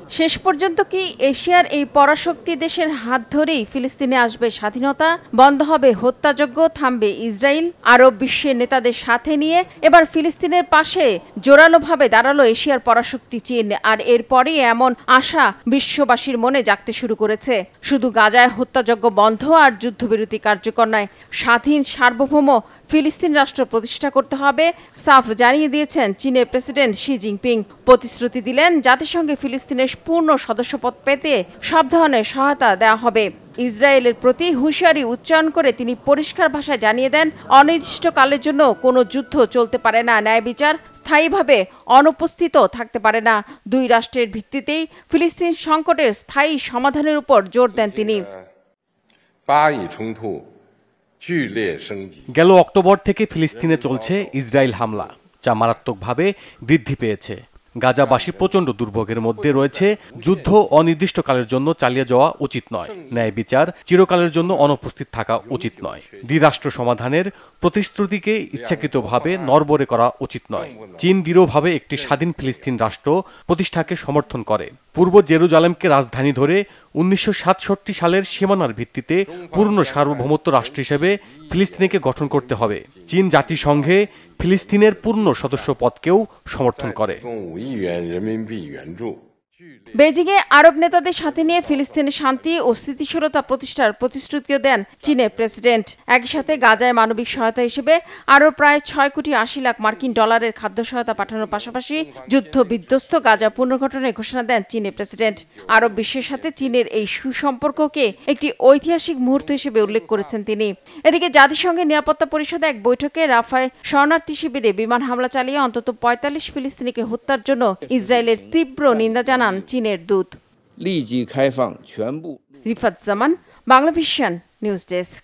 শেষ পর্যন্ত কি এশিয়ার এই পরাশক্তি দেশের হাত ধরেই ফিলিস্তিনে আসবে স্বাধীনতা, বন্ধ হবে হত্যাযজ্ঞ, থামবে ইসরায়েল? আরব বিশ্বের নেতাদের সাথে নিয়ে এবার ফিলিস্তিনের পাশে জোরালোভাবে দাঁড়ালো এশিয়ার পরাশক্তি চীন। আর এরপরই এমন আশা বিশ্ববাসীর মনে জাগতে শুরু করেছে। শুধু গাজায় হত্যাযজ্ঞ বন্ধ আর যুদ্ধবিরতি কার্যকর নয়, স্বাধীন সার্বভৌম ফিলিস্তিন রাষ্ট্র প্রতিষ্ঠা করতে হবে সাফ জানিয়ে দিয়েছেন চীনের প্রেসিডেন্ট শি জিনপিং। প্রতিশ্রুতি দিলেন জাতিসংঘে ফিলিস্তিনের পূর্ণ সদস্যপদ পেতে সব ধরনের সহায়তা দেওয়া হবে। ইসরায়েলের প্রতি হুঁশিয়ারি উচ্চারণ করে তিনি পরিষ্কার ভাষায় জানিয়ে দেন, অনির্দিষ্টকালের জন্য কোনো যুদ্ধ চলতে পারে না, ন্যায় বিচার স্থায়ীভাবে অনুপস্থিত থাকতে পারে না। দুই রাষ্ট্রের ভিত্তিতেই ফিলিস্তিন সংকটের স্থায়ী সমাধানের উপর জোর দেন তিনি। গেল অক্টোবর থেকে ফিলিস্তিনে চলছে ইসরায়েল হামলা, যা মারাত্মকভাবে বৃদ্ধি পেয়েছে। গাজাবাসী প্রচণ্ড দুর্ভোগের মধ্যে রয়েছে। যুদ্ধ অনির্দিষ্টকালের জন্য চালিয়ে যাওয়া উচিত নয়, ন্যায় বিচার চিরকালের জন্য অনুপস্থিত থাকা উচিত নয়। দ্বিরাষ্ট্র সমাধানের প্রতিশ্রুতিকে ইচ্ছাকৃতভাবে নড়বড়ে করা উচিত নয়। চীন দৃঢ়ভাবে একটি স্বাধীন ফিলিস্তিন রাষ্ট্র প্রতিষ্ঠাকে সমর্থন করে। পূর্ব জেরুজালেমকে রাজধানী ধরে 1967 সালের সীমানার ভিত্তিতে পূর্ণ সার্বভৌমত্ব রাষ্ট্র হিসেবে ফিলিস্তিনকে গঠন করতে হবে। চীন জাতিসংঘে ফিলিস্তিনের পূর্ণ সদস্যপদকেও সমর্থন করে। বেজিংয়ে আরব নেতাদের সাথে নিয়ে ফিলিস্তিনের শান্তি ও স্থিতিশীলতা প্রতিষ্ঠার প্রতিশ্রুতিও দেন চীনের প্রেসিডেন্ট। একই সাথে গাজায় মানবিক সহায়তা হিসেবে আরও প্রায় 6.80 কোটি মার্কিন ডলারের খাদ্য সহায়তা পাঠানোর পাশাপাশি যুদ্ধ বিধ্বস্ত গাজা পুনর্গঠনের ঘোষণা দেন চীনের প্রেসিডেন্ট। আরব বিশ্বের সাথে চীনের এই সুসম্পর্ককে একটি ঐতিহাসিক মুহূর্ত হিসেবে উল্লেখ করেছেন তিনি। এদিকে জাতিসংঘের নিরাপত্তা পরিষদে এক বৈঠকে রাফায় শরণার্থী শিবিরে বিমান হামলা চালিয়ে অন্তত 45 ফিলিস্তিনিকে হত্যার জন্য ইসরায়েলের তীব্র নিন্দা জানান চীনের দূত। রিফাত জামান, বাংলাভিশন নিউজ ডেস্ক।